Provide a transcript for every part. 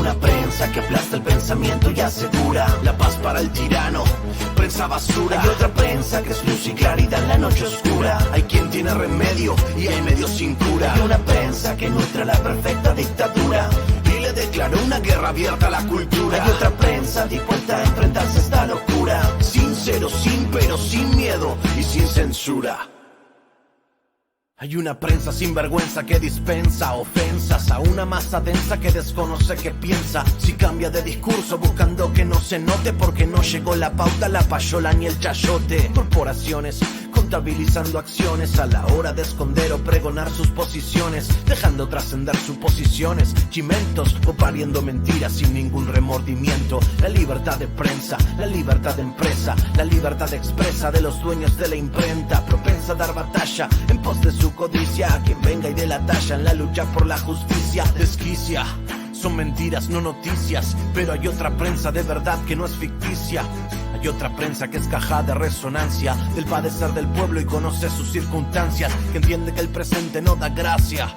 una prensa que aplasta el pensamiento y asegura la paz para el tirano, prensa basura. Hay otra prensa que es luz y claridad en la noche oscura. Hay quien tiene remedio y hay medio sin cura. Hay una prensa que nutre la perfecta dictadura y le declaró una guerra abierta a la cultura. Hay otra prensa dispuesta a enfrentarse a esta locura, sincero, sin pero, sin miedo y sin censura. Hay una prensa sin vergüenza que dispensa ofensas a una masa densa que desconoce qué piensa. Si cambia de discurso buscando que no se note, porque no llegó la pauta, la payola ni el chayote. Corporaciones contabilizando acciones a la hora de esconder o pregonar sus posiciones, dejando trascender suposiciones, chimentos o pariendo mentiras sin ningún remordimiento. La libertad de prensa, la libertad de empresa, la libertad expresa de los dueños de la imprenta, propensa a dar batalla en pos de su codicia. A quien venga y dé la talla en la lucha por la justicia desquicia. Son mentiras, no noticias, pero hay otra prensa de verdad que no es ficticia. Hay otra prensa que es caja de resonancia del padecer del pueblo y conoce sus circunstancias, que entiende que el presente no da gracia,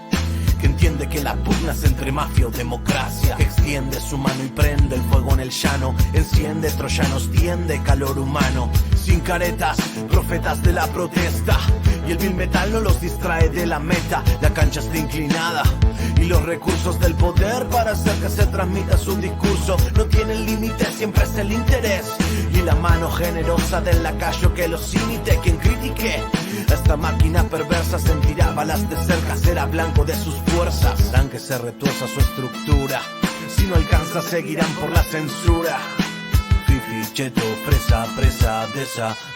que entiende que la pugna es entre mafia o democracia, que extiende su mano y prende el fuego en el llano, enciende troyanos, tiende calor humano, sin caretas, profetas de la protesta, y el vil metal no los distrae de la meta. La cancha está inclinada y los recursos del poder para hacer que se transmita su discurso no tienen límite, siempre es el interés y la mano generosa del lacayo que los imite. Quien critique esta máquina perversa sentirá balas de cerca, será blanco de sus fuerzas. Harán que se retuerza su estructura, si no alcanza seguirán por la censura. Fifi, cheto, fresa, presa,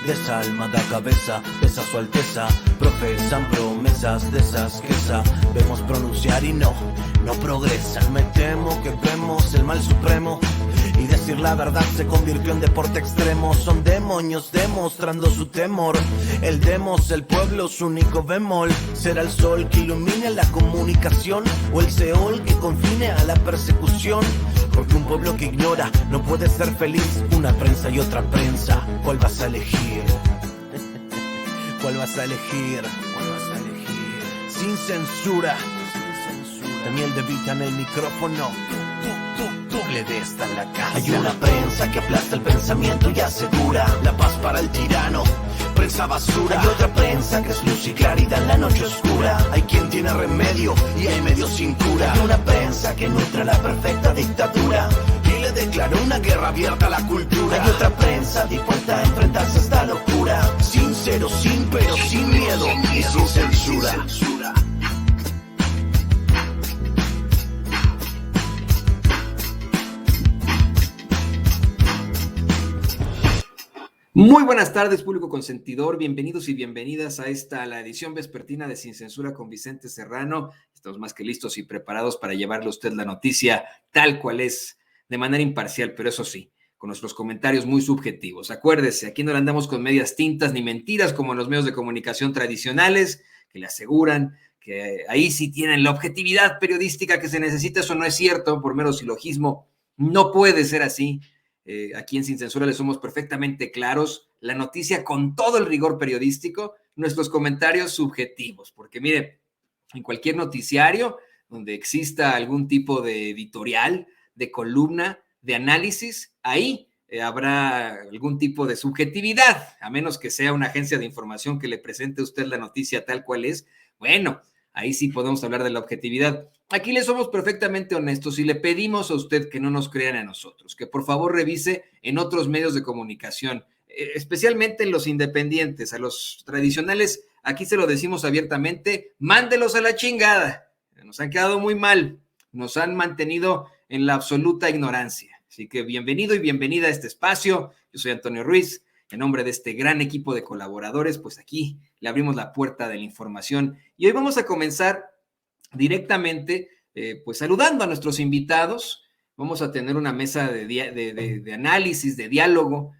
de esa alma da cabeza, pesa su alteza, profesan promesas de esas que sabemos pronunciar y no progresan. Me temo que vemos el mal supremo y decir la verdad se convirtió en deporte extremo. Son demonios demostrando su temor. El demos, el pueblo, su único bemol. ¿Será el sol que ilumine la comunicación o el Seol que confine a la persecución? Porque un pueblo que ignora no puede ser feliz. Una prensa y otra prensa. ¿Cuál vas a elegir? ¿Cuál vas a elegir? ¿Cuál vas a elegir? Sin censura. Daniel De Vita en el micrófono. Le de esta en la casa. Hay una prensa que aplasta el pensamiento y asegura la paz para el tirano, prensa basura. Hay otra prensa que es luz y claridad en la noche oscura. Hay quien tiene remedio y hay medio sin cura. Hay una prensa que nutre la perfecta dictadura y le declaró una guerra abierta a la cultura. Hay otra prensa dispuesta a enfrentarse a esta locura, sincero, sin pero, sin miedo y sin censura. Muy buenas tardes, público consentidor. Bienvenidos y bienvenidas a la edición vespertina de Sin Censura con Vicente Serrano. Estamos más que listos y preparados para llevarle a usted la noticia tal cual es, de manera imparcial, pero eso sí, con nuestros comentarios muy subjetivos. Acuérdese, aquí no le andamos con medias tintas ni mentiras como en los medios de comunicación tradicionales, que le aseguran que ahí sí tienen la objetividad periodística que se necesita. Eso no es cierto, por mero silogismo. No puede ser así. Aquí en Sin Censura le somos perfectamente claros, la noticia con todo el rigor periodístico, nuestros comentarios subjetivos, porque mire, en cualquier noticiario donde exista algún tipo de editorial, de columna, de análisis, ahí habrá algún tipo de subjetividad, a menos que sea una agencia de información que le presente a usted la noticia tal cual es. Bueno, ahí sí podemos hablar de la objetividad. Aquí le somos perfectamente honestos y le pedimos a usted que no nos crean a nosotros, que por favor revise en otros medios de comunicación, especialmente en los independientes. A los tradicionales, aquí se lo decimos abiertamente, mándelos a la chingada. Nos han quedado muy mal, nos han mantenido en la absoluta ignorancia. Así que bienvenido y bienvenida a este espacio. Yo soy Antonio Ruiz. En nombre de este gran equipo de colaboradores, pues aquí le abrimos la puerta de la información. Y hoy vamos a comenzar directamente, pues saludando a nuestros invitados. Vamos a tener una mesa de análisis, de diálogo,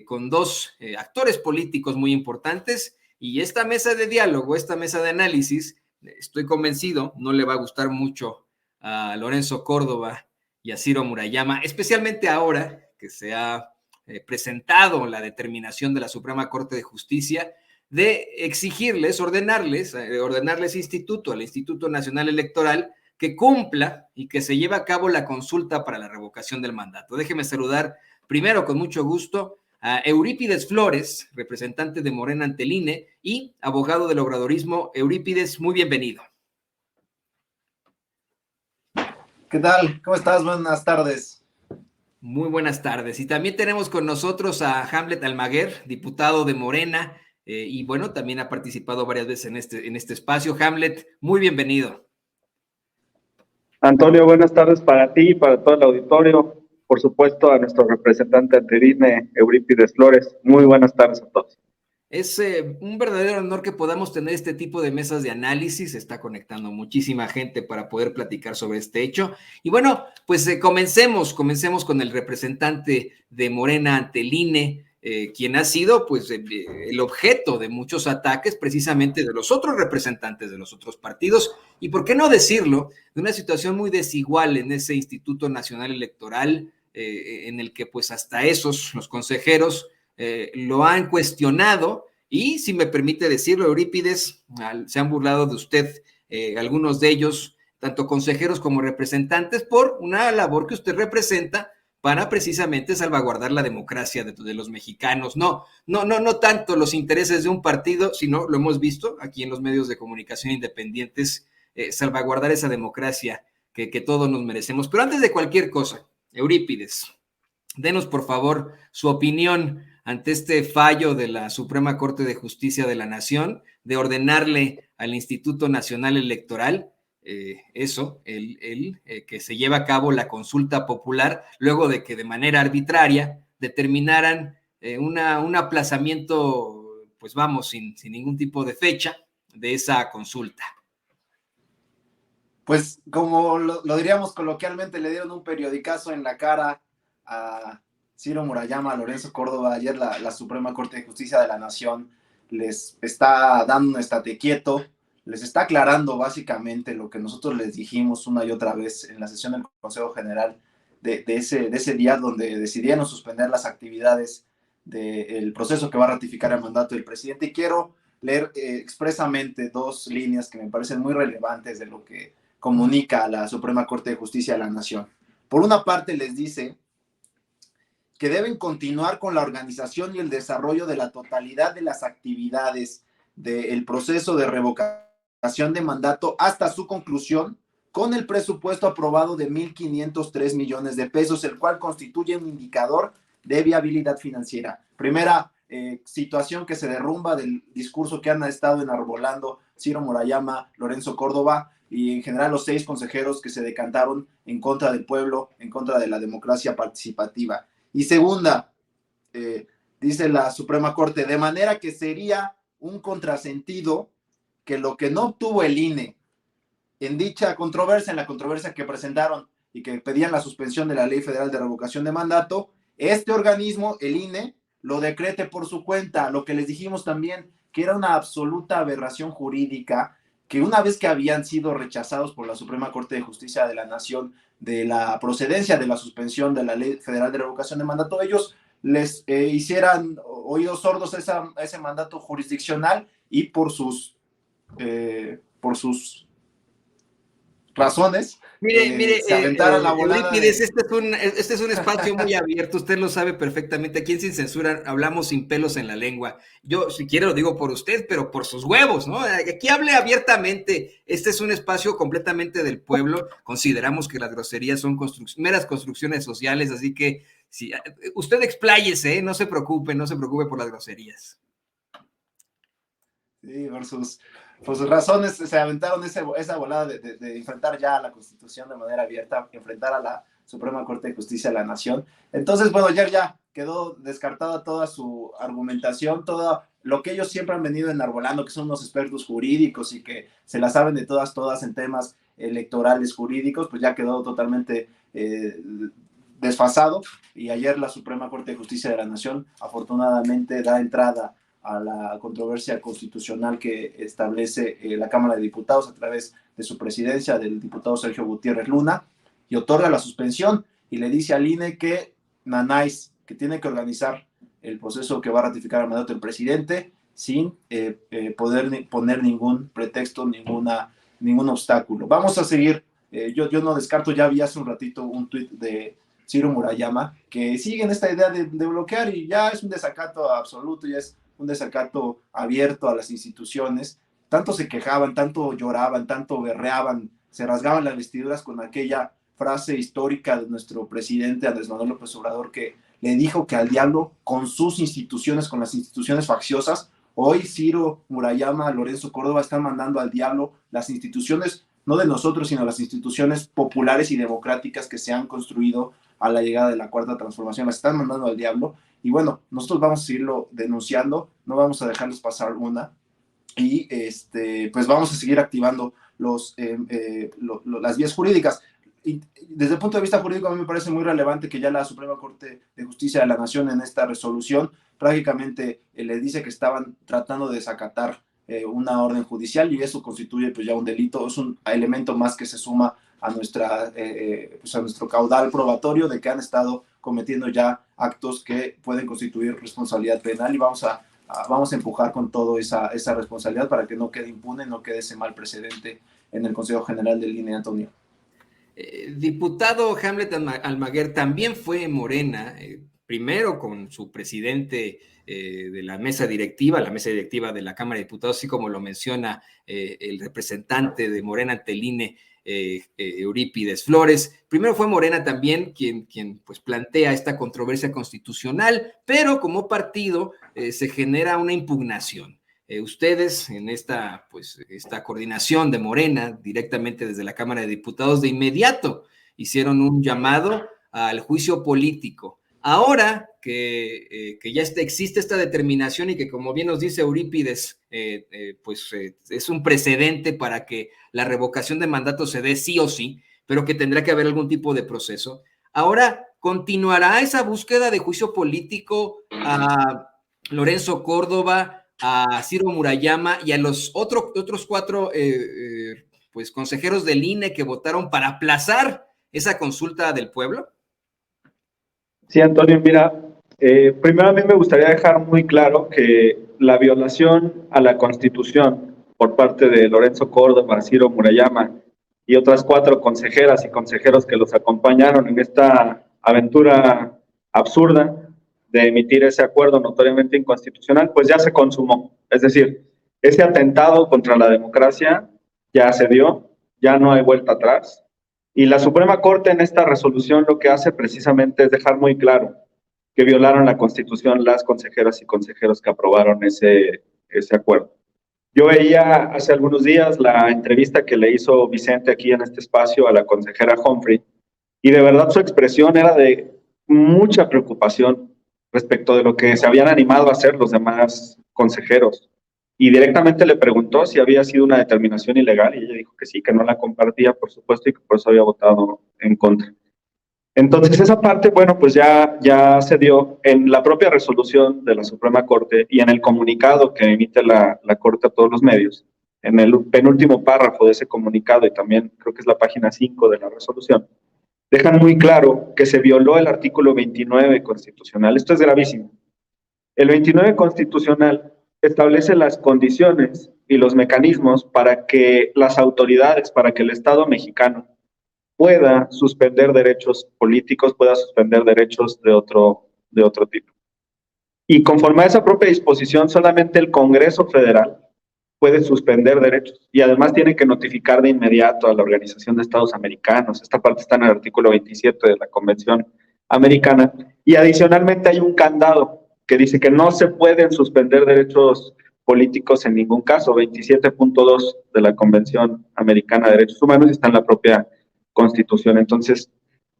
con dos actores políticos muy importantes. Y esta mesa de diálogo, esta mesa de análisis, estoy convencido, no le va a gustar mucho a Lorenzo Córdoba y a Ciro Murayama, especialmente ahora que se ha presentado la determinación de la Suprema Corte de Justicia de exigirles, ordenarles al Instituto Nacional Electoral, que cumpla y que se lleve a cabo la consulta para la revocación del mandato. Déjeme saludar primero con mucho gusto a Eurípides Flores, representante de Morena ante el INE y abogado del obradorismo. Eurípides, muy bienvenido. ¿Qué tal? ¿Cómo estás? Buenas tardes. Muy buenas tardes. Y también tenemos con nosotros a Hamlet Almaguer, diputado de Morena, y bueno, también ha participado varias veces en este espacio. Hamlet, muy bienvenido. Antonio, buenas tardes para ti y para todo el auditorio. Por supuesto, a nuestro representante ante el INE, Eurípides Flores. Muy buenas tardes a todos. Es un verdadero honor que podamos tener este tipo de mesas de análisis. Se está conectando muchísima gente para poder platicar sobre este hecho. Y bueno, pues comencemos con el representante de Morena ante el INE, quien ha sido pues el objeto de muchos ataques precisamente de los otros representantes de los otros partidos. Y por qué no decirlo, de una situación muy desigual en ese Instituto Nacional Electoral, en el que pues hasta los consejeros, lo han cuestionado y, si me permite decirlo, Eurípides, se han burlado de usted, algunos de ellos, tanto consejeros como representantes, por una labor que usted representa para precisamente salvaguardar la democracia de los mexicanos. No tanto los intereses de un partido, sino, lo hemos visto aquí en los medios de comunicación independientes, salvaguardar esa democracia que todos nos merecemos. Pero antes de cualquier cosa, Eurípides, denos por favor su opinión ante este fallo de la Suprema Corte de Justicia de la Nación de ordenarle al Instituto Nacional Electoral que se lleve a cabo la consulta popular luego de que de manera arbitraria determinaran un aplazamiento, pues vamos, sin ningún tipo de fecha de esa consulta. Pues como lo diríamos coloquialmente, le dieron un periodicazo en la cara a Ciro Murayama, a Lorenzo Córdoba. Ayer la Suprema Corte de Justicia de la Nación les está dando un estate quieto, les está aclarando básicamente lo que nosotros les dijimos una y otra vez en la sesión del Consejo General de ese día, donde decidieron suspender las actividades del proceso que va a ratificar el mandato del presidente. Y quiero leer expresamente dos líneas que me parecen muy relevantes de lo que comunica a la Suprema Corte de Justicia de la Nación. Por una parte, les dice que deben continuar con la organización y el desarrollo de la totalidad de las actividades del proceso de revocación de mandato hasta su conclusión con el presupuesto aprobado de 1,503 millones de pesos, el cual constituye un indicador de viabilidad financiera. Primera situación que se derrumba del discurso que han estado enarbolando Ciro Murayama, Lorenzo Córdoba y en general los 6 consejeros que se decantaron en contra del pueblo, en contra de la democracia participativa. Y segunda, dice la Suprema Corte, de manera que sería un contrasentido que lo que no obtuvo el INE en dicha controversia, en la controversia que presentaron y que pedían la suspensión de la Ley Federal de Revocación de Mandato, este organismo, el INE, lo decrete por su cuenta. Lo que les dijimos también, que era una absoluta aberración jurídica, que una vez que habían sido rechazados por la Suprema Corte de Justicia de la Nación de la procedencia de la suspensión de la Ley Federal de Revocación de Mandato, ellos les hicieran oídos sordos a ese mandato jurisdiccional y por sus razones, mire, se aventaran la volada. Eurípides, este es un espacio muy abierto, usted lo sabe perfectamente. Aquí en Sin Censura hablamos sin pelos en la lengua. Yo, si quiere, lo digo por usted, pero por sus huevos, ¿no? Aquí hable abiertamente. Este es un espacio completamente del pueblo. Consideramos que las groserías son meras construcciones sociales, así que si, usted expláyese, no se preocupe por las groserías. Sí, por sus razones se aventaron esa volada de enfrentar ya a la Constitución de manera abierta, enfrentar a la Suprema Corte de Justicia de la Nación. Entonces, bueno, ayer ya quedó descartada toda su argumentación, todo lo que ellos siempre han venido enarbolando, que son unos expertos jurídicos y que se la saben de todas en temas electorales jurídicos, pues ya quedó totalmente desfasado. Y ayer la Suprema Corte de Justicia de la Nación afortunadamente da entrada a la controversia constitucional que establece la Cámara de Diputados a través de su presidencia, del diputado Sergio Gutiérrez Luna, y otorga la suspensión y le dice al INE que que tiene que organizar el proceso que va a ratificar el mandato del presidente sin poder poner ningún pretexto, ningún obstáculo. Vamos a seguir yo no descarto, ya vi hace un ratito un tuit de Ciro Murayama, que siguen esta idea de bloquear, y ya es un desacato absoluto, ya es un desacato abierto a las instituciones. Tanto se quejaban, tanto lloraban, tanto berreaban, se rasgaban las vestiduras con aquella frase histórica de nuestro presidente Andrés Manuel López Obrador, que le dijo que al diablo con sus instituciones, con las instituciones facciosas. Hoy Ciro Murayama, Lorenzo Córdoba están mandando al diablo las instituciones, no de nosotros, sino las instituciones populares y democráticas que se han construido a la llegada de la Cuarta Transformación. Las están mandando al diablo, y bueno, nosotros vamos a seguirlo denunciando, no vamos a dejarles pasar una, y pues vamos a seguir activando las vías jurídicas. Y desde el punto de vista jurídico, a mí me parece muy relevante que ya la Suprema Corte de Justicia de la Nación, en esta resolución, prácticamente le dice que estaban tratando de desacatar una orden judicial, y eso constituye pues ya un delito, es un elemento más que se suma a nuestro caudal probatorio de que han estado cometiendo ya actos que pueden constituir responsabilidad penal, y vamos a empujar con todo esa responsabilidad para que no quede impune, no quede ese mal precedente en el Consejo General del INE, Antonio. Diputado Hamlet Almaguer también fue Morena, primero con su presidente de la mesa directiva de la Cámara de Diputados, así como lo menciona el representante de Morena ante el INE, Eurípides Flores. Primero fue Morena también quien pues plantea esta controversia constitucional, pero como partido se genera una impugnación. Ustedes en esta coordinación de Morena, directamente desde la Cámara de Diputados, de inmediato hicieron un llamado al juicio político. Ahora que ya existe esta determinación, y que, como bien nos dice Eurípides, es un precedente para que la revocación de mandato se dé sí o sí, pero que tendrá que haber algún tipo de proceso. Ahora, ¿continuará esa búsqueda de juicio político a Lorenzo Córdoba, a Ciro Murayama y a los otros 4 consejeros del INE que votaron para aplazar esa consulta del pueblo? Sí, Antonio, mira, primero a mí me gustaría dejar muy claro que la violación a la Constitución por parte de Lorenzo Córdoba, Ciro Murayama y otras 4 consejeras y consejeros que los acompañaron en esta aventura absurda de emitir ese acuerdo notoriamente inconstitucional, pues ya se consumó. Es decir, ese atentado contra la democracia ya se dio, ya no hay vuelta atrás. Y la Suprema Corte en esta resolución lo que hace precisamente es dejar muy claro que violaron la Constitución las consejeras y consejeros que aprobaron ese acuerdo. Yo veía hace algunos días la entrevista que le hizo Vicente aquí en este espacio a la consejera Humphrey, y de verdad su expresión era de mucha preocupación respecto de lo que se habían animado a hacer los demás consejeros. Y directamente le preguntó si había sido una determinación ilegal, y ella dijo que sí, que no la compartía, por supuesto, y que por eso había votado en contra. Entonces, esa parte, bueno, pues ya se dio en la propia resolución de la Suprema Corte y en el comunicado que emite la Corte a todos los medios. En el penúltimo párrafo de ese comunicado, y también creo que es la página 5 de la resolución, dejan muy claro que se violó el artículo 29 constitucional. Esto es gravísimo. El 29 constitucional establece las condiciones y los mecanismos para que las autoridades, para que el Estado mexicano pueda suspender derechos políticos, pueda suspender derechos de otro tipo. Y conforme a esa propia disposición, solamente el Congreso Federal puede suspender derechos, y además tiene que notificar de inmediato a la Organización de Estados Americanos. Esta parte está en el artículo 27 de la Convención Americana, y adicionalmente hay un candado que dice que no se pueden suspender derechos políticos en ningún caso, 27.2 de la Convención Americana de Derechos Humanos, y está en la propia Constitución. Entonces,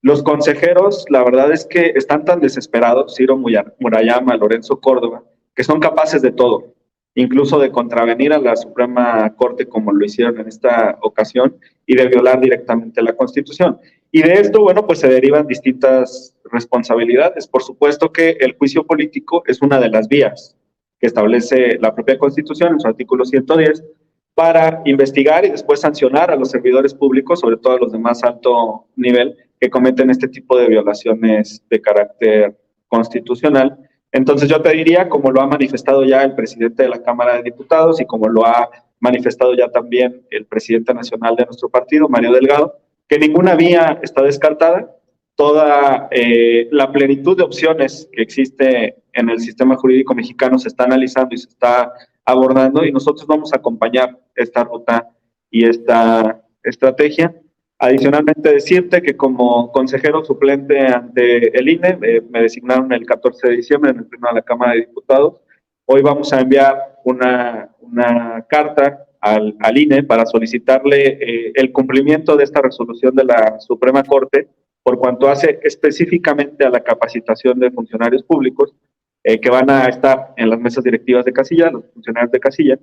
los consejeros, la verdad es que están tan desesperados, Ciro Murayama, Lorenzo Córdoba, que son capaces de todo, incluso de contravenir a la Suprema Corte como lo hicieron en esta ocasión, y de violar directamente la Constitución. Y de esto, bueno, pues se derivan distintas responsabilidades. Por supuesto que el juicio político es una de las vías que establece la propia Constitución en su artículo 110 para investigar y después sancionar a los servidores públicos, sobre todo a los de más alto nivel, que cometen este tipo de violaciones de carácter constitucional. Entonces yo te diría, como lo ha manifestado ya el presidente de la Cámara de Diputados y como lo ha manifestado ya también el presidente nacional de nuestro partido, Mario Delgado, que ninguna vía está descartada, toda la plenitud de opciones que existe en el sistema jurídico mexicano se está analizando y se está abordando, y nosotros vamos a acompañar esta ruta y esta estrategia. Adicionalmente, decirte que como consejero suplente ante el INE, me designaron el 14 de diciembre en el Pleno de la Cámara de Diputados. Hoy vamos a enviar una carta al INE para solicitarle el cumplimiento de esta resolución de la Suprema Corte por cuanto hace específicamente a la capacitación de funcionarios públicos que van a estar en las mesas directivas de casilla, los funcionarios de casilla,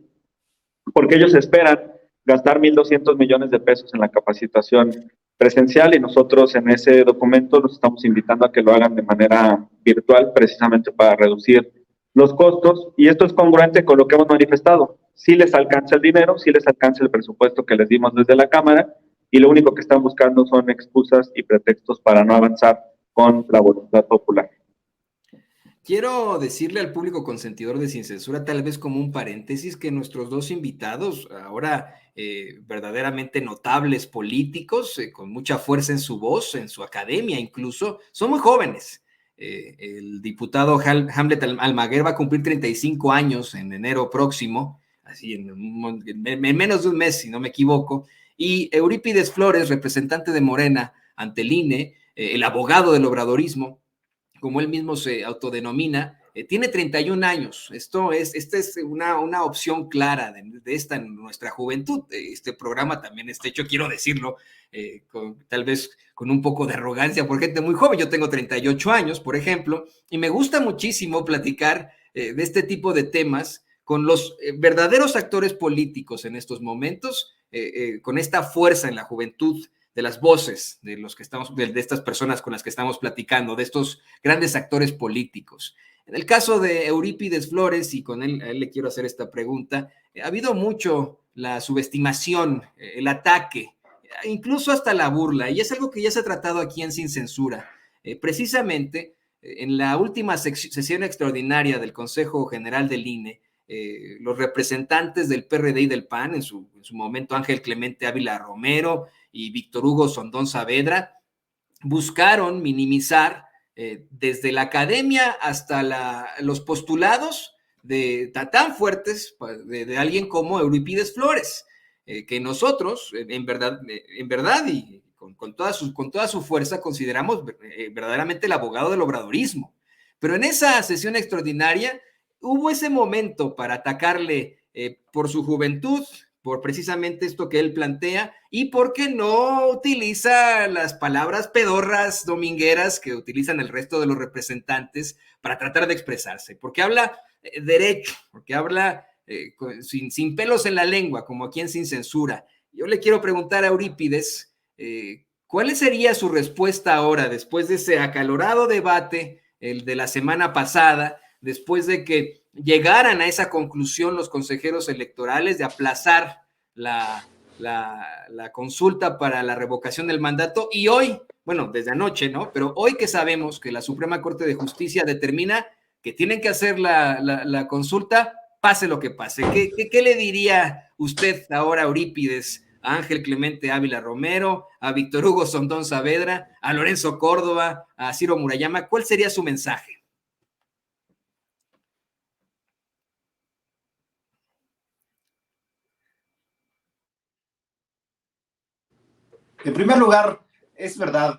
porque ellos esperan gastar 1.200 millones de pesos en la capacitación presencial, y nosotros en ese documento los estamos invitando a que lo hagan de manera virtual, precisamente para reducir los costos, y esto es congruente con lo que hemos manifestado. Sí les alcanza el dinero, sí les alcanza el presupuesto que les dimos desde la Cámara, y lo único que están buscando son excusas y pretextos para no avanzar con la voluntad popular. Quiero decirle al público consentidor de Sin Censura, tal vez como un paréntesis, que nuestros dos invitados, ahora verdaderamente notables políticos, con mucha fuerza en su voz, en su academia incluso, son muy jóvenes. El diputado Hamlet Almaguer va a cumplir 35 años en enero próximo, así en menos de un mes, si no me equivoco, y Eurípides Flores, representante de Morena ante el INE, el abogado del obradorismo, como él mismo se autodenomina, tiene 31 años. Esta es una opción clara de esta en nuestra juventud. Este programa también está hecho, quiero decirlo, tal vez con un poco de arrogancia por gente muy joven. Yo tengo 38 años, por ejemplo, y me gusta muchísimo platicar de este tipo de temas con los verdaderos actores políticos en estos momentos, con esta fuerza en la juventud, de las voces de los que estamos, de estas personas con las que estamos platicando, de estos grandes actores políticos. En el caso de Eurípides Flores, y con él, a él le quiero hacer esta pregunta, ha habido mucho la subestimación, el ataque, incluso hasta la burla, y es algo que ya se ha tratado aquí en Sin Censura. Precisamente, en la última sesión extraordinaria del Consejo General del INE, los representantes del PRD y del PAN, en su momento Ángel Clemente Ávila Romero y Víctor Hugo Sondón Saavedra, buscaron minimizar desde la academia hasta los postulados tan fuertes de alguien como Eurípides Flores, que nosotros, en verdad y con toda su fuerza, consideramos verdaderamente el abogado del obradorismo. Pero en esa sesión extraordinaria hubo ese momento para atacarle por su juventud, por precisamente esto que él plantea, y porque no utiliza las palabras pedorras domingueras que utilizan el resto de los representantes para tratar de expresarse, porque habla derecho, porque habla sin pelos en la lengua, como aquí en Sin Censura. Yo le quiero preguntar a Eurípides, ¿cuál sería su respuesta ahora, después de ese acalorado debate, el de la semana pasada, después de que llegaran a esa conclusión los consejeros electorales de aplazar la consulta para la revocación del mandato, y hoy, bueno, desde anoche, ¿no? Pero hoy que sabemos que la Suprema Corte de Justicia determina que tienen que hacer la consulta, pase lo que pase. ¿Qué le diría usted ahora, Eurípides, a Ángel Clemente Ávila Romero, a Víctor Hugo Sondón Saavedra, a Lorenzo Córdoba, a Ciro Murayama? ¿Cuál sería su mensaje? En primer lugar, es verdad,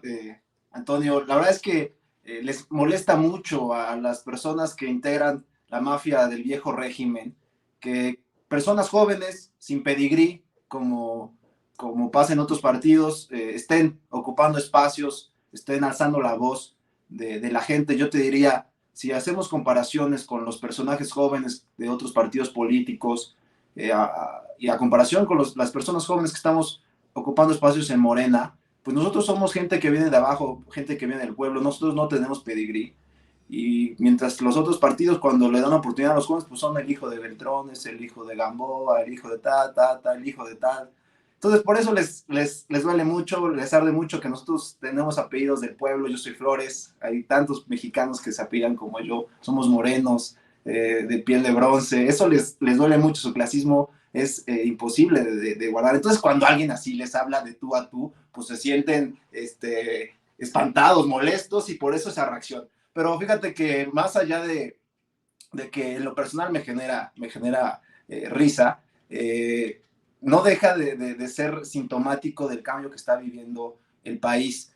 Antonio, la verdad es que les molesta mucho a las personas que integran la mafia del viejo régimen, que personas jóvenes, sin pedigrí, como pasa en otros partidos, estén ocupando espacios, estén alzando la voz de la gente. Yo te diría, si hacemos comparaciones con los personajes jóvenes de otros partidos políticos, y a comparación con las personas jóvenes que estamos ocupando espacios en Morena, pues nosotros somos gente que viene de abajo, gente que viene del pueblo, nosotros no tenemos pedigrí, y mientras los otros partidos, cuando le dan oportunidad a los jóvenes, pues son el hijo de Beltrones, el hijo de Gamboa, el hijo de tal, el hijo de tal. Entonces por eso les duele mucho, les arde mucho que nosotros tenemos apellidos del pueblo. Yo soy Flores, hay tantos mexicanos que se apellidan como yo, somos morenos, de piel de bronce. Eso les duele mucho, su clasismo es imposible de guardar. Entonces, cuando alguien así les habla de tú a tú, pues se sienten espantados, molestos, y por eso esa reacción. Pero fíjate que más allá de que en lo personal me genera risa, no deja de ser sintomático del cambio que está viviendo el país.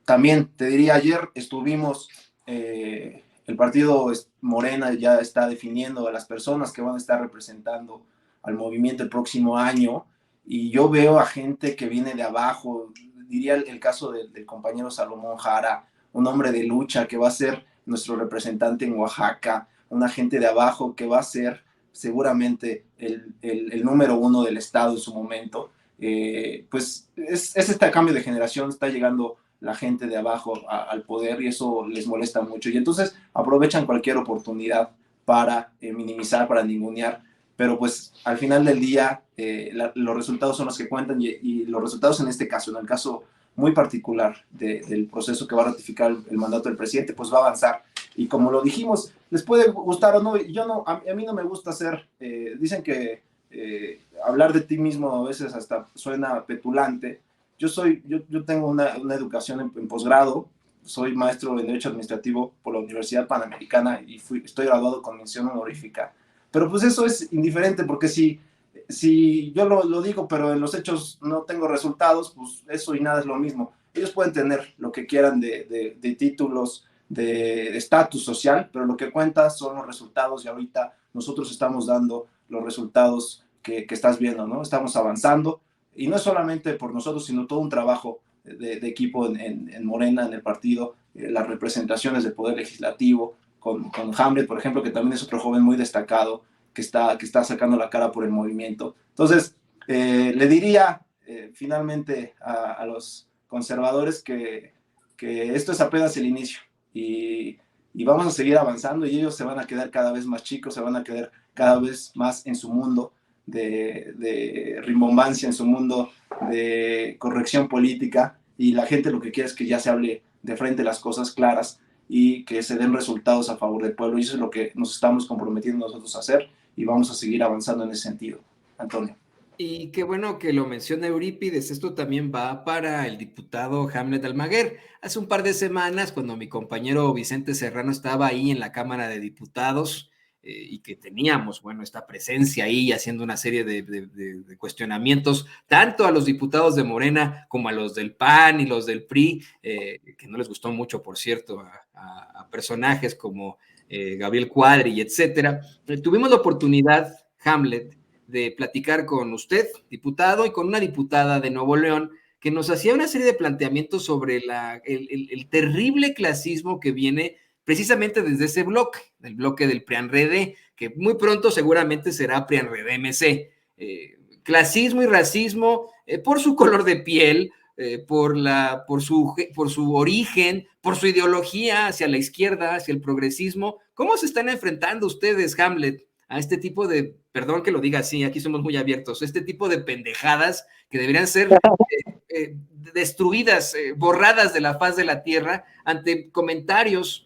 También te diría, ayer estuvimos, el partido Morena ya está definiendo a las personas que van a estar representando al movimiento el próximo año, y yo veo a gente que viene de abajo. Diría el caso del compañero Salomón Jara, un hombre de lucha que va a ser nuestro representante en Oaxaca, una gente de abajo que va a ser seguramente el número 1 del estado en su momento. Pues es este cambio de generación, está llegando la gente de abajo al poder, y eso les molesta mucho, y entonces aprovechan cualquier oportunidad para minimizar, para ningunear, pero pues al final del día los resultados son los que cuentan, y los resultados en este caso, en el caso muy particular del proceso que va a ratificar el mandato del presidente, pues va a avanzar. Y como lo dijimos, les puede gustar o no, a mí no me gusta hacer, dicen que hablar de ti mismo a veces hasta suena petulante. Yo tengo una educación en posgrado, soy maestro en Derecho Administrativo por la Universidad Panamericana, y estoy graduado con mención honorífica. Pero pues eso es indiferente, porque si yo lo digo, pero en los hechos no tengo resultados, pues eso y nada es lo mismo. Ellos pueden tener lo que quieran de títulos, de estatus social, pero lo que cuenta son los resultados, y ahorita nosotros estamos dando los resultados que estás viendo, ¿no? Estamos avanzando, y no es solamente por nosotros, sino todo un trabajo de equipo en Morena, en el partido, las representaciones del Poder Legislativo, con Hamlet, por ejemplo, que también es otro joven muy destacado, que está sacando la cara por el movimiento. Entonces, le diría finalmente a los conservadores que esto es apenas el inicio, y vamos a seguir avanzando, y ellos se van a quedar cada vez más chicos, se van a quedar cada vez más en su mundo de rimbombancia, en su mundo de corrección política, y la gente lo que quiere es que ya se hable de frente las cosas claras y que se den resultados a favor del pueblo, y eso es lo que nos estamos comprometiendo nosotros a hacer, y vamos a seguir avanzando en ese sentido. Antonio. Y qué bueno que lo menciona Eurípides, esto también va para el diputado Hamlet Almaguer. Hace un par de semanas, cuando mi compañero Vicente Serrano estaba ahí en la Cámara de Diputados, y que teníamos, bueno, esta presencia ahí haciendo una serie de cuestionamientos, tanto a los diputados de Morena como a los del PAN y los del PRI, que no les gustó mucho, por cierto, a personajes como Gabriel Cuadri y etcétera. Tuvimos la oportunidad, Hamlet, de platicar con usted, diputado, y con una diputada de Nuevo León, que nos hacía una serie de planteamientos sobre el terrible clasismo que viene precisamente desde ese bloque, del bloque del PRIAN-RD, que muy pronto seguramente será PRIAN-RD-MC. Clasismo y racismo por su color de piel, por su origen, por su ideología hacia la izquierda, hacia el progresismo. ¿Cómo se están enfrentando ustedes, Hamlet, a este tipo de, perdón que lo diga así, aquí somos muy abiertos, este tipo de pendejadas que deberían ser destruidas, borradas de la faz de la tierra, ante comentarios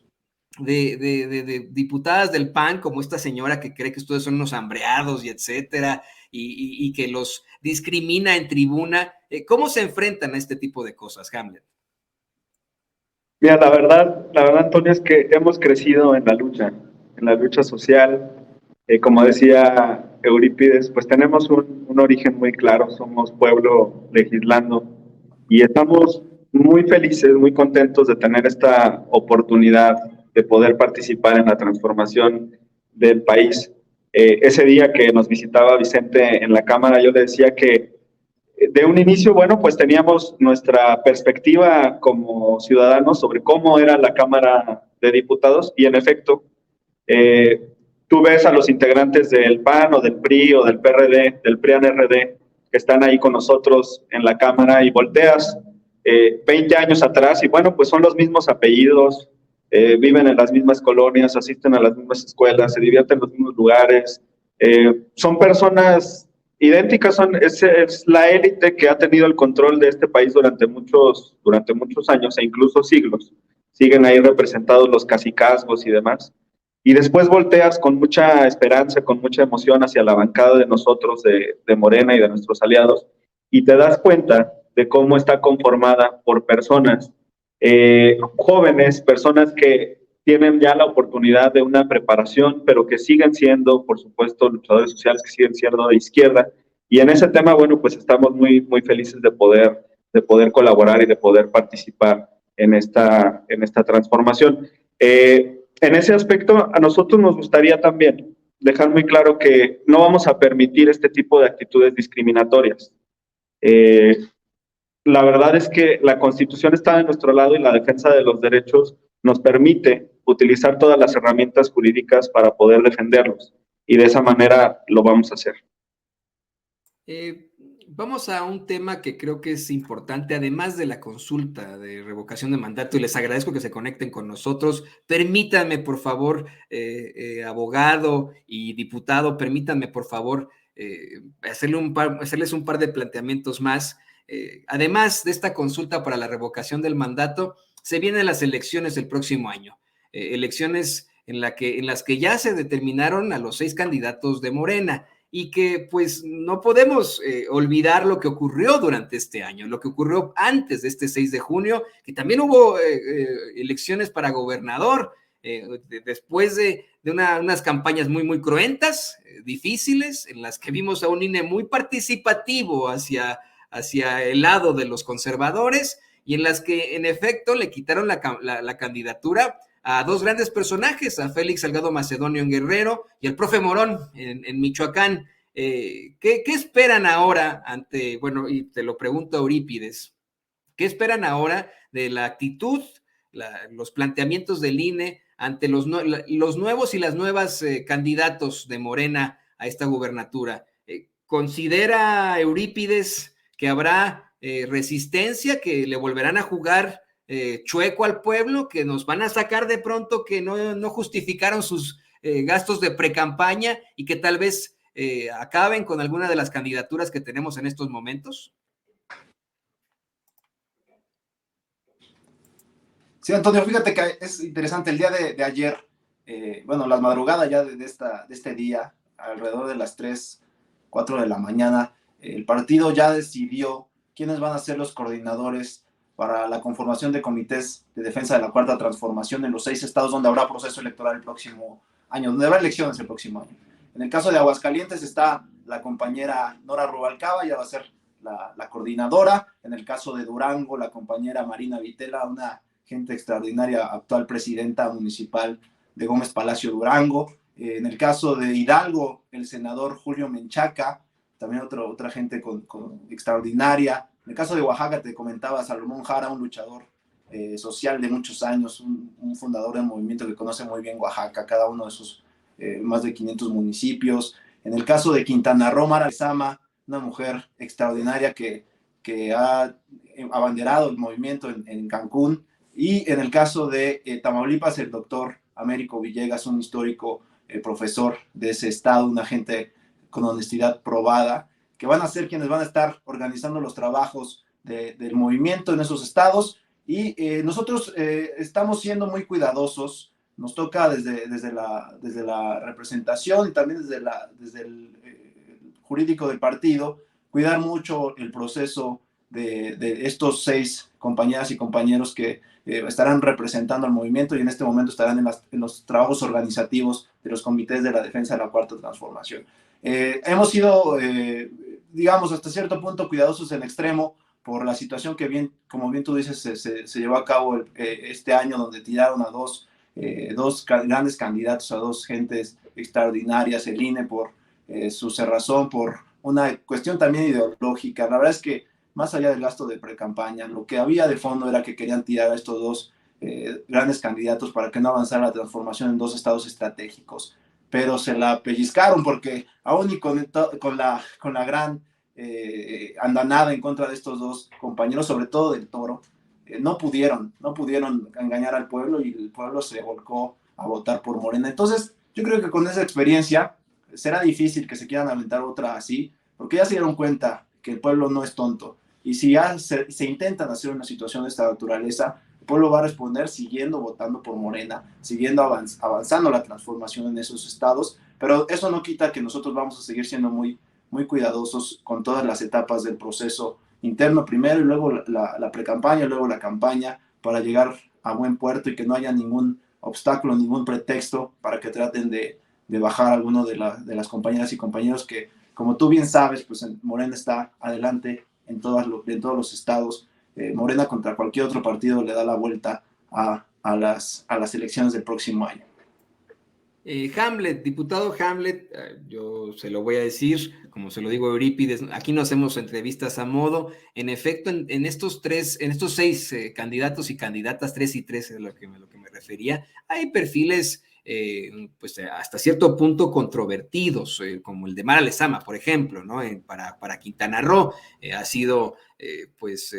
de diputadas del PAN, como esta señora que cree que ustedes son unos hambreados y etcétera, y que los discrimina en tribuna? ¿Cómo se enfrentan a este tipo de cosas, Hamlet? Mira, la verdad, Antonio, es que hemos crecido en la lucha social. Como decía Eurípides, pues tenemos un origen muy claro, somos pueblo legislando, y estamos muy felices, muy contentos de tener esta oportunidad de poder participar en la transformación del país. Ese día que nos visitaba Vicente en la Cámara, yo le decía que de un inicio, bueno, pues teníamos nuestra perspectiva como ciudadanos sobre cómo era la Cámara de Diputados, y en efecto, tú ves a los integrantes del PAN o del PRI o del PRD, del PRIAN-RD, que están ahí con nosotros en la Cámara, y volteas 20 años atrás, y bueno, pues son los mismos apellidos, viven en las mismas colonias, asisten a las mismas escuelas, se divierten en los mismos lugares, son personas idénticas, es la élite que ha tenido el control de este país durante muchos años e incluso siglos. Siguen ahí representados los cacicazgos y demás. y después volteas con mucha esperanza, con mucha emoción hacia la bancada de nosotros, de Morena y de nuestros aliados, y te das cuenta de cómo está conformada por personas jóvenes, personas que tienen ya la oportunidad de una preparación, pero que siguen siendo, por supuesto, luchadores sociales, que siguen siendo de izquierda. Y en ese tema, bueno, pues estamos muy, muy felices de poder colaborar y de poder participar en esta transformación. En ese aspecto, a nosotros nos gustaría también dejar muy claro que no vamos a permitir este tipo de actitudes discriminatorias. La verdad es que la Constitución está de nuestro lado y la defensa de los derechos nos permite utilizar todas las herramientas jurídicas para poder defenderlos, y de esa manera lo vamos a hacer. Vamos a un tema que creo que es importante, además de la consulta de revocación de mandato, y les agradezco que se conecten con nosotros. Permítanme, por favor, abogado y diputado, permítanme, por favor, hacerles un par de planteamientos más. Además de esta consulta para la revocación del mandato, se vienen las elecciones del próximo año, elecciones en las que ya se determinaron a los 6 candidatos de Morena, y que pues no podemos olvidar lo que ocurrió durante este año, lo que ocurrió antes de este 6 de junio, que también hubo elecciones para gobernador, después de unas campañas muy, muy cruentas, difíciles, en las que vimos a un INE muy participativo hacia el lado de los conservadores, y en las que en efecto le quitaron la candidatura a 2 grandes personajes, a Félix Salgado Macedonio en Guerrero y al profe Morón en Michoacán. ¿Qué esperan ahora bueno, y te lo pregunto a Eurípides, qué esperan ahora de la actitud, los planteamientos del INE ante los nuevos y las nuevas candidatos de Morena a esta gubernatura? ¿Considera Eurípides que habrá resistencia, que le volverán a jugar chueco al pueblo, que nos van a sacar de pronto que no justificaron sus gastos de precampaña y que tal vez acaben con alguna de las candidaturas que tenemos en estos momentos? Sí, Antonio, fíjate que es interesante. El día de ayer, bueno, las madrugadas ya de este día, alrededor de las 3, 4 de la mañana, el partido ya decidió quiénes van a ser los coordinadores para la conformación de comités de defensa de la Cuarta Transformación en los 6 estados donde habrá proceso electoral el próximo año, donde habrá elecciones el próximo año. En el caso de Aguascalientes está la compañera Nora Rubalcaba, ya va a ser la coordinadora. En el caso de Durango, la compañera Marina Vitela, una gente extraordinaria, actual presidenta municipal de Gómez Palacio Durango. En el caso de Hidalgo, el senador Julio Menchaca, también otra gente extraordinaria. En el caso de Oaxaca, te comentaba Salomón Jara, un luchador social de muchos años, un fundador del movimiento que conoce muy bien Oaxaca, cada uno de sus más de 500 municipios. En el caso de Quintana Roo, Mara Lezama, una mujer extraordinaria que ha abanderado el movimiento en Cancún. Y en el caso de Tamaulipas, el doctor Américo Villegas, un histórico profesor de ese estado, una gente con honestidad probada, que van a ser quienes van a estar organizando los trabajos del movimiento en esos estados. Y nosotros estamos siendo muy cuidadosos. Nos toca desde la representación y también desde el jurídico del partido cuidar mucho el proceso de estos 6 compañeras y compañeros que estarán representando al movimiento y en este momento estarán en los trabajos organizativos de los comités de la defensa de la Cuarta Transformación. Hemos sido, digamos, hasta cierto punto cuidadosos en extremo por la situación que como bien tú dices, se llevó a cabo este año, donde tiraron a dos grandes candidatos, a 2 gentes extraordinarias, el INE por su cerrazón, por una cuestión también ideológica. La verdad es que más allá del gasto de precampaña, lo que había de fondo era que querían tirar a estos 2 grandes candidatos para que no avanzara la transformación en 2 estados estratégicos, pero se la pellizcaron porque aún y con la gran andanada en contra de estos 2 compañeros, sobre todo del Toro, no pudieron engañar al pueblo y el pueblo se volcó a votar por Morena. Entonces, yo creo que con esa experiencia será difícil que se quieran aventar otra así, porque ya se dieron cuenta que el pueblo no es tonto. Y si ya se intentan hacer una situación de esta naturaleza, pueblo va a responder siguiendo votando por Morena, siguiendo avanzando la transformación en esos estados, pero eso no quita que nosotros vamos a seguir siendo muy, muy cuidadosos con todas las etapas del proceso interno primero y luego la pre-campaña, luego la campaña, para llegar a buen puerto y que no haya ningún obstáculo, ningún pretexto para que traten de bajar a alguno de las compañeras y compañeros que, como tú bien sabes, pues Morena está adelante en todos los estados. Morena contra cualquier otro partido le da la vuelta a las elecciones del próximo año. Hamlet, diputado Hamlet, yo se lo voy a decir, como se lo digo a Eurípides, aquí no hacemos entrevistas a modo. En efecto, en estos 6 candidatos y candidatas, 3 y 3 es lo que me refería, hay perfiles pues hasta cierto punto controvertidos, como el de Mara Lezama, por ejemplo, ¿no? Para Quintana Roo ha sido pues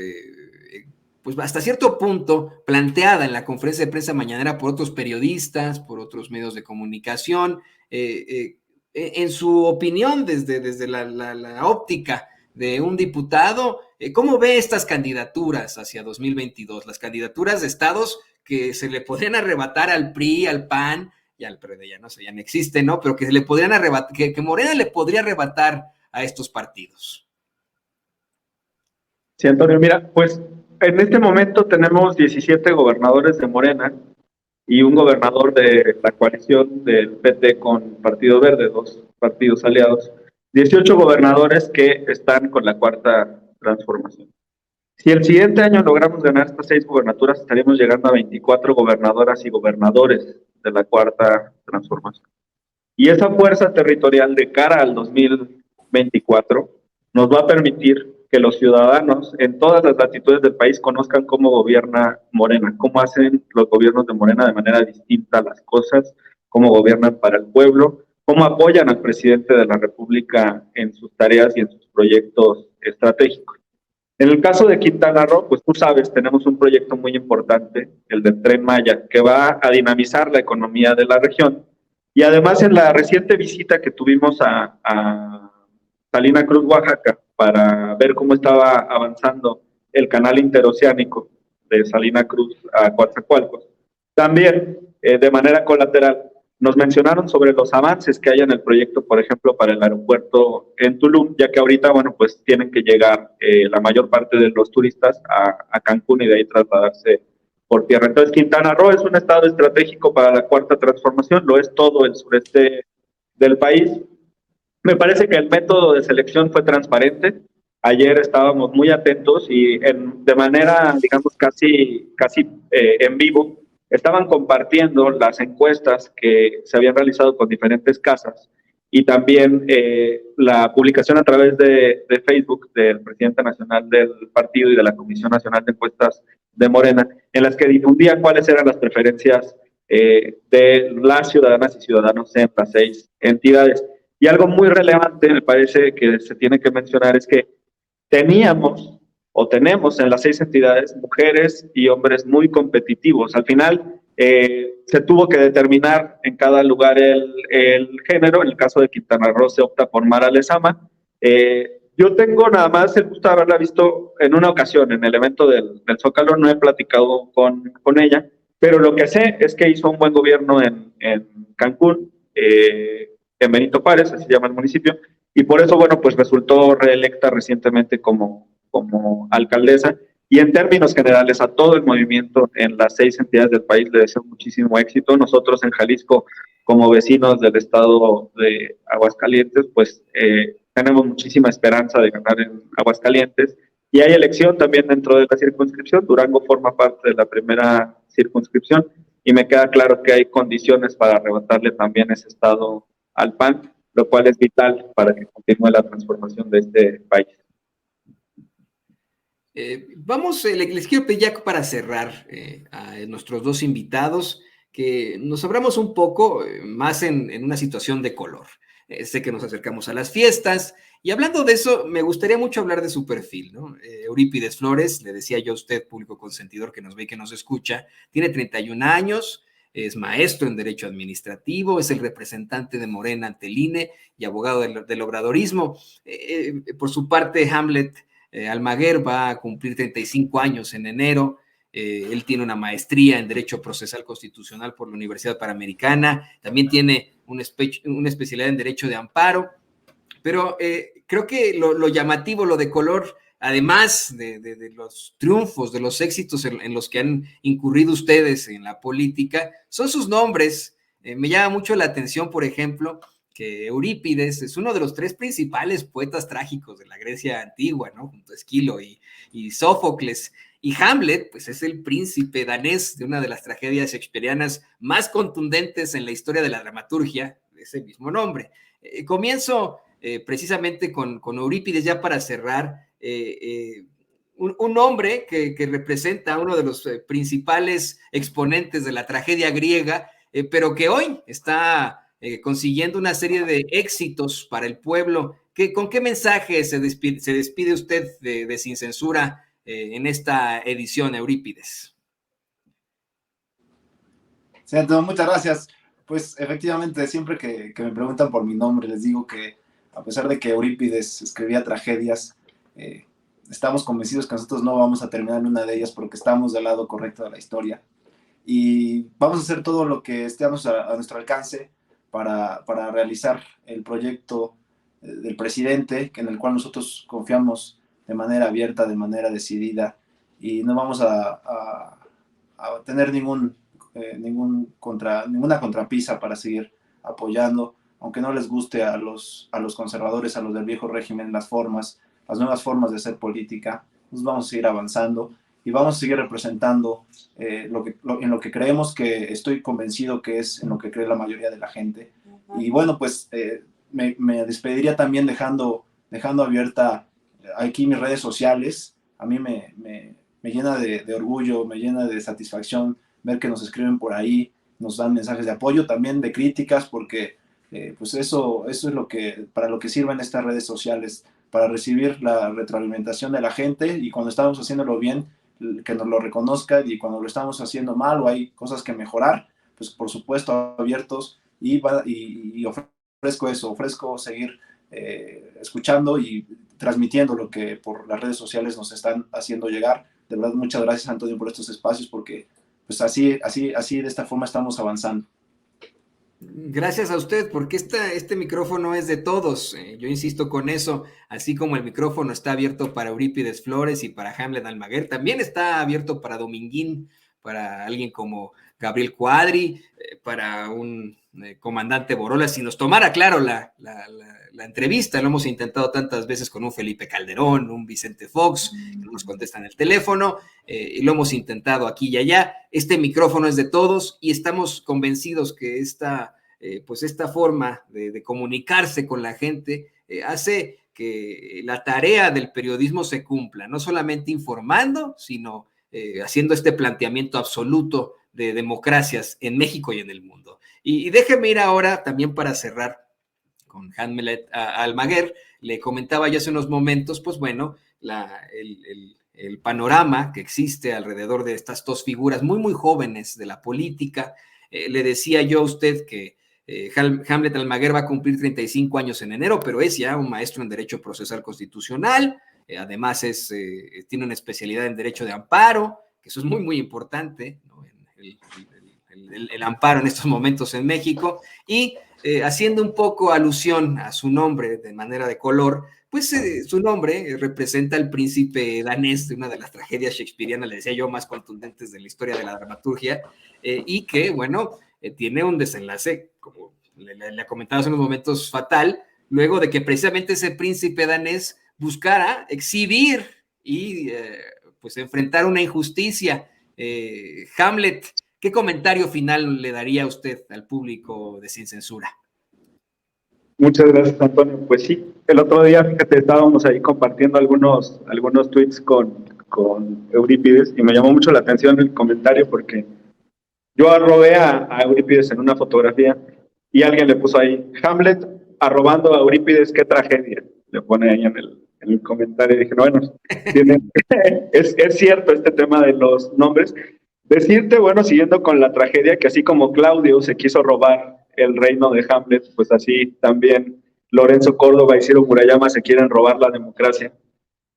hasta cierto punto planteada en la conferencia de prensa mañanera por otros periodistas, por otros medios de comunicación, en su opinión desde la óptica de un diputado. ¿Cómo ve estas candidaturas hacia 2022? Las candidaturas de estados que se le podrían arrebatar al PRI, al PAN, y al PRD ya no existe, ¿no? Pero que se le podrían arrebatar, que Morena le podría arrebatar a estos partidos. Sí, Antonio, mira, pues en este momento tenemos 17 gobernadores de Morena y un gobernador de la coalición del PT con Partido Verde, 2 partidos aliados. 18 gobernadores que están con la Cuarta Transformación. Si el siguiente año logramos ganar estas 6 gubernaturas, estaríamos llegando a 24 gobernadoras y gobernadores de la Cuarta Transformación. Y esa fuerza territorial de cara al 2024 nos va a permitir que los ciudadanos en todas las latitudes del país conozcan cómo gobierna Morena, cómo hacen los gobiernos de Morena de manera distinta las cosas, cómo gobiernan para el pueblo, cómo apoyan al presidente de la República en sus tareas y en sus proyectos estratégicos. En el caso de Quintana Roo, pues tú sabes, tenemos un proyecto muy importante, el del Tren Maya, que va a dinamizar la economía de la región. Y además, en la reciente visita que tuvimos a Salina Cruz, Oaxaca, para ver cómo estaba avanzando el canal interoceánico de Salina Cruz a Coatzacoalcos, también de manera colateral nos mencionaron sobre los avances que hay en el proyecto, por ejemplo, para el aeropuerto en Tulum, ya que ahorita, bueno, pues tienen que llegar la mayor parte de los turistas a Cancún y de ahí trasladarse por tierra. Entonces, Quintana Roo es un estado estratégico para la Cuarta Transformación, lo es todo el sureste del país. Me parece que el método de selección fue transparente. Ayer estábamos muy atentos y de manera, digamos, casi en vivo, estaban compartiendo las encuestas que se habían realizado con diferentes casas y también la publicación a través de Facebook del presidente nacional del partido y de la Comisión Nacional de Encuestas de Morena, en las que difundía cuáles eran las preferencias de las ciudadanas y ciudadanos en las 6 entidades. Y algo muy relevante, me parece que se tiene que mencionar, es que teníamos o tenemos en las 6 entidades mujeres y hombres muy competitivos. Al final se tuvo que determinar en cada lugar el género. En el caso de Quintana Roo se opta por Mara Lezama. Yo tengo nada más el gusto de haberla visto en una ocasión en el evento del Zócalo. No he platicado con ella, pero lo que sé es que hizo un buen gobierno en Cancún, en Benito Juárez, así se llama el municipio, y por eso, bueno, pues resultó reelecta recientemente como alcaldesa. Y en términos generales, a todo el movimiento en las 6 entidades del país le deseo muchísimo éxito. Nosotros en Jalisco, como vecinos del estado de Aguascalientes, pues tenemos muchísima esperanza de ganar en Aguascalientes. Y hay elección también dentro de la circunscripción. Durango forma parte de la primera circunscripción y me queda claro que hay condiciones para arrebatarle también ese estado al PAN, lo cual es vital para que continúe la transformación de este país. Les quiero pedir ya para cerrar a nuestros 2 invitados que nos abramos un poco más en una situación de color. Sé que nos acercamos a las fiestas y hablando de eso, me gustaría mucho hablar de su perfil, ¿no? Eurípides Flores, le decía yo a usted, público consentidor que nos ve y que nos escucha, tiene 31 años, es maestro en Derecho Administrativo, es el representante de Morena ante el INE y abogado del obradorismo. Por su parte, Hamlet Almaguer va a cumplir 35 años en enero. Él tiene una maestría en Derecho Procesal Constitucional por la Universidad Panamericana, también tiene una especialidad en Derecho de Amparo, pero creo que lo llamativo, lo de color, además de los triunfos, de los éxitos en los que han incurrido ustedes en la política, son sus nombres. Me llama mucho la atención, por ejemplo, que Eurípides es uno de los 3 principales poetas trágicos de la Grecia antigua, ¿no? Junto a Esquilo y Sófocles. Y Hamlet, pues es el príncipe danés de una de las tragedias shakespearianas más contundentes en la historia de la dramaturgia, de ese mismo nombre. Comienzo precisamente con Eurípides, ya para cerrar, un hombre que representa a uno de los principales exponentes de la tragedia griega, pero que hoy está consiguiendo una serie de éxitos para el pueblo. ¿Con qué mensaje se despide usted de Sin Censura en esta edición, Eurípides? Sí, Antonio, muchas gracias. Pues efectivamente, siempre que me preguntan por mi nombre, les digo que a pesar de que Eurípides escribía tragedias, estamos convencidos que nosotros no vamos a terminar en una de ellas porque estamos del lado correcto de la historia. Y vamos a hacer todo lo que estemos a nuestro alcance para realizar el proyecto del presidente, en el cual nosotros confiamos de manera abierta, de manera decidida, y no vamos a tener ninguna contrapisa para seguir apoyando, aunque no les guste a los conservadores, a los del viejo régimen, las nuevas formas de hacer política. Nos vamos a seguir avanzando y vamos a seguir representando en lo que creemos, que estoy convencido que es en lo que cree la mayoría de la gente. Y bueno, pues me despediría también dejando abierta aquí mis redes sociales. A mí me llena de orgullo, me llena de satisfacción ver que nos escriben por ahí, nos dan mensajes de apoyo, también de críticas, porque pues eso es para lo que sirven estas redes sociales, para recibir la retroalimentación de la gente, y cuando estamos haciéndolo bien, que nos lo reconozcan, y cuando lo estamos haciendo mal o hay cosas que mejorar, pues por supuesto abiertos, y ofrezco seguir escuchando y transmitiendo lo que por las redes sociales nos están haciendo llegar. De verdad, muchas gracias, Antonio, por estos espacios, porque pues así de esta forma estamos avanzando. Gracias a usted, porque este micrófono es de todos. Yo insisto con eso, así como el micrófono está abierto para Eurípides Flores y para Hamlet Almaguer, también está abierto para Dominguín, para alguien como Gabriel Cuadri, para un comandante Borola. Si nos tomara, claro, la entrevista, lo hemos intentado tantas veces con un Felipe Calderón, un Vicente Fox, que no nos contestan el teléfono, y lo hemos intentado aquí y allá. Este micrófono es de todos y estamos convencidos que esta forma de comunicarse con la gente hace que la tarea del periodismo se cumpla, no solamente informando, sino haciendo este planteamiento absoluto de democracias en México y en el mundo. Y déjeme ir ahora también para cerrar con Hamlet Almaguer. Le comentaba ya hace unos momentos, pues bueno, el panorama que existe alrededor de estas 2 figuras muy, muy jóvenes de la política. Le decía yo a usted que Hamlet Almaguer va a cumplir 35 años en enero, pero es ya un maestro en Derecho Procesal Constitucional. Además, tiene una especialidad en Derecho de Amparo, que eso es muy, muy importante, ¿no? El amparo en estos momentos en México. Y haciendo un poco alusión a su nombre de manera de color, pues su nombre representa al príncipe danés de una de las tragedias shakespearianas, le decía yo, más contundentes de la historia de la dramaturgia, y que, bueno, tiene un desenlace, como le comentaba hace unos momentos, fatal, luego de que precisamente ese príncipe danés buscara exhibir y pues enfrentar una injusticia. Hamlet, ¿qué comentario final le daría usted al público de Sin Censura? Muchas gracias, Antonio. Pues sí, el otro día, fíjate, estábamos ahí compartiendo algunos tweets con Eurípides, y me llamó mucho la atención el comentario, porque yo arrobé a Eurípides en una fotografía y alguien le puso ahí, Hamlet arrobando a Eurípides, qué tragedia, le pone ahí en el comentario, y dije, bueno, es cierto este tema de los nombres. Decirte, bueno, siguiendo con la tragedia, que así como Claudio se quiso robar el reino de Hamlet, pues así también Lorenzo Córdoba y Ciro Murayama se quieren robar la democracia.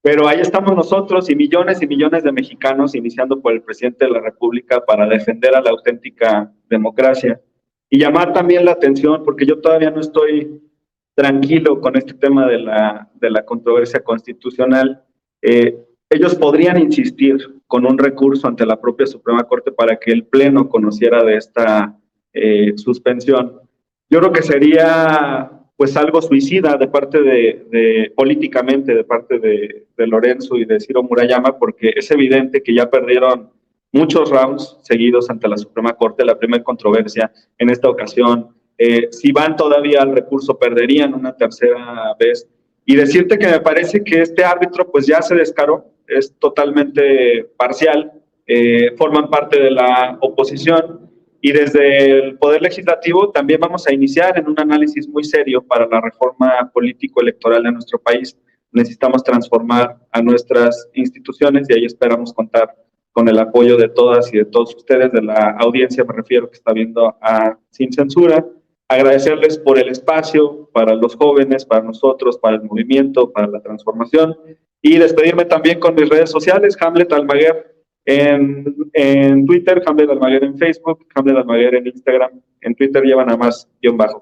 Pero ahí estamos nosotros y millones de mexicanos, iniciando por el presidente de la República, para defender a la auténtica democracia. Y llamar también la atención, porque yo todavía no estoy tranquilo con este tema de la controversia constitucional. Ellos podrían insistir con un recurso ante la propia Suprema Corte para que el Pleno conociera de esta suspensión. Yo creo que sería pues algo suicida de parte políticamente, de parte de Lorenzo y de Ciro Murayama, porque es evidente que ya perdieron muchos rounds seguidos ante la Suprema Corte, la primera controversia en esta ocasión. Si van todavía al recurso, perderían una tercera vez. Y decirte que me parece que este árbitro pues ya se descaró, es totalmente parcial, forman parte de la oposición, y desde el Poder Legislativo también vamos a iniciar en un análisis muy serio para la reforma político-electoral de nuestro país. Necesitamos transformar a nuestras instituciones y ahí esperamos contar con el apoyo de todas y de todos ustedes, de la audiencia, me refiero, que está viendo a Sin Censura. Agradecerles por el espacio para los jóvenes, para nosotros, para el movimiento, para la transformación, y despedirme también con mis redes sociales, Hamlet Almaguer en Twitter, Hamlet Almaguer en Facebook, Hamlet Almaguer en Instagram. En Twitter llevan a más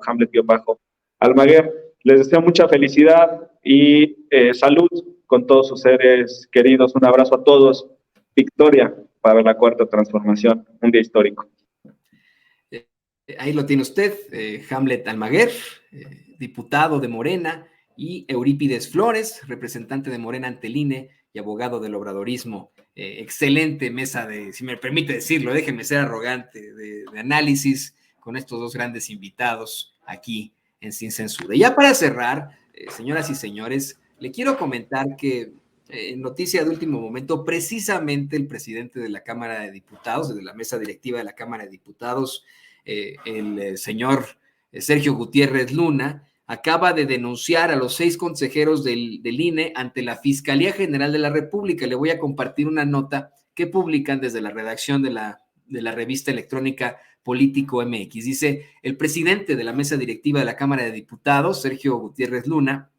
Hamlet-Almaguer. Les deseo mucha felicidad y salud con todos sus seres queridos. Un abrazo a todos. Victoria para la Cuarta Transformación, un día histórico. Ahí lo tiene usted, Hamlet Almaguer, diputado de Morena, y Eurípides Flores, representante de Morena ante el INE y abogado del obradorismo. Excelente mesa de, si me permite decirlo, déjenme ser arrogante, de análisis con estos dos grandes invitados aquí en Sin Censura. Y ya para cerrar, señoras y señores, le quiero comentar que noticia de último momento, precisamente el presidente de la Cámara de Diputados, de la mesa directiva de la Cámara de Diputados, el señor Sergio Gutiérrez Luna, acaba de denunciar a los 6 consejeros del INE ante la Fiscalía General de la República. Le voy a compartir una nota que publican desde la redacción de la revista electrónica Político MX. Dice, el presidente de la mesa directiva de la Cámara de Diputados, Sergio Gutiérrez Luna,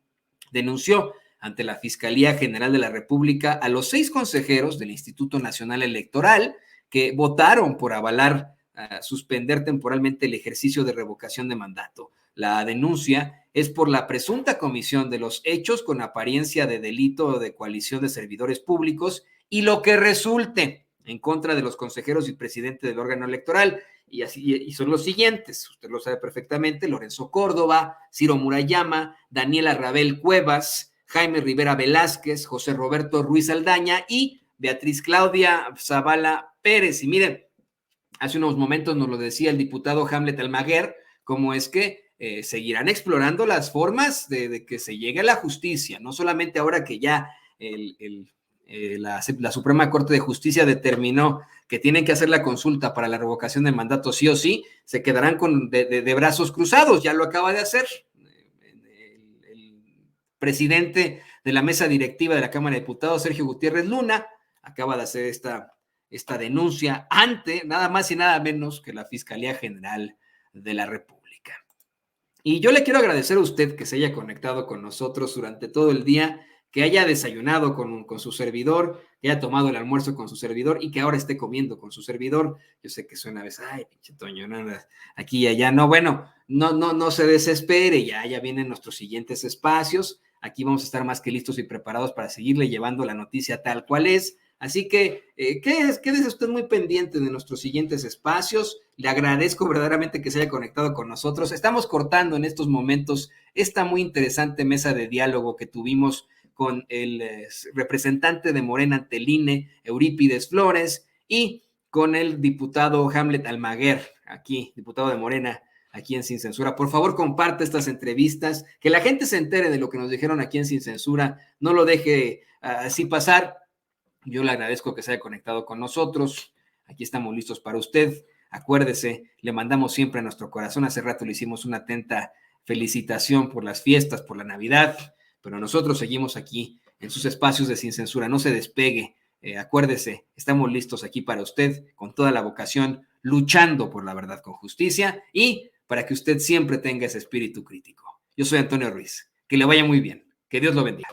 denunció ante la Fiscalía General de la República a los 6 consejeros del Instituto Nacional Electoral que votaron por avalar suspender temporalmente el ejercicio de revocación de mandato. La denuncia es por la presunta comisión de los hechos con apariencia de delito de coalición de servidores públicos y lo que resulte en contra de los consejeros y presidente del órgano electoral. Y son los siguientes, usted lo sabe perfectamente: Lorenzo Córdoba, Ciro Murayama, Daniela Rabel Cuevas, Jaime Rivera Velázquez, José Roberto Ruiz Aldaña y Beatriz Claudia Zavala Pérez. Y miren, hace unos momentos nos lo decía el diputado Hamlet Almaguer, cómo es que seguirán explorando las formas de que se llegue a la justicia, no solamente ahora que ya la Suprema Corte de Justicia determinó que tienen que hacer la consulta para la revocación de mandato sí o sí, se quedarán de brazos cruzados, ya lo acaba de hacer el presidente de la mesa directiva de la Cámara de Diputados, Sergio Gutiérrez Luna, acaba de hacer esta denuncia ante nada más y nada menos que la Fiscalía General de la República. Y yo le quiero agradecer a usted que se haya conectado con nosotros durante todo el día, que haya desayunado con su servidor, que haya tomado el almuerzo con su servidor y que ahora esté comiendo con su servidor. Yo sé que suena a veces, ay, pinche Toño, nada, aquí y allá. No, bueno, no se desespere, ya vienen nuestros siguientes espacios. Aquí vamos a estar más que listos y preparados para seguirle llevando la noticia tal cual es. Así que quédese usted muy pendiente de nuestros siguientes espacios. Le agradezco verdaderamente que se haya conectado con nosotros. Estamos cortando en estos momentos esta muy interesante mesa de diálogo que tuvimos con el representante de Morena ante el INE, Eurípides Flores, y con el diputado Hamlet Almaguer, aquí, diputado de Morena, aquí en Sin Censura. Por favor, comparte estas entrevistas, que la gente se entere de lo que nos dijeron aquí en Sin Censura, no lo deje así pasar. Yo le agradezco que se haya conectado con nosotros. Aquí estamos listos para usted. Acuérdese, le mandamos siempre a nuestro corazón. Hace rato le hicimos una atenta felicitación por las fiestas, por la Navidad, pero nosotros seguimos aquí en sus espacios de Sin Censura. No se despegue. Acuérdese, estamos listos aquí para usted con toda la vocación, luchando por la verdad con justicia y para que usted siempre tenga ese espíritu crítico. Yo soy Antonio Ruiz. Que le vaya muy bien. Que Dios lo bendiga.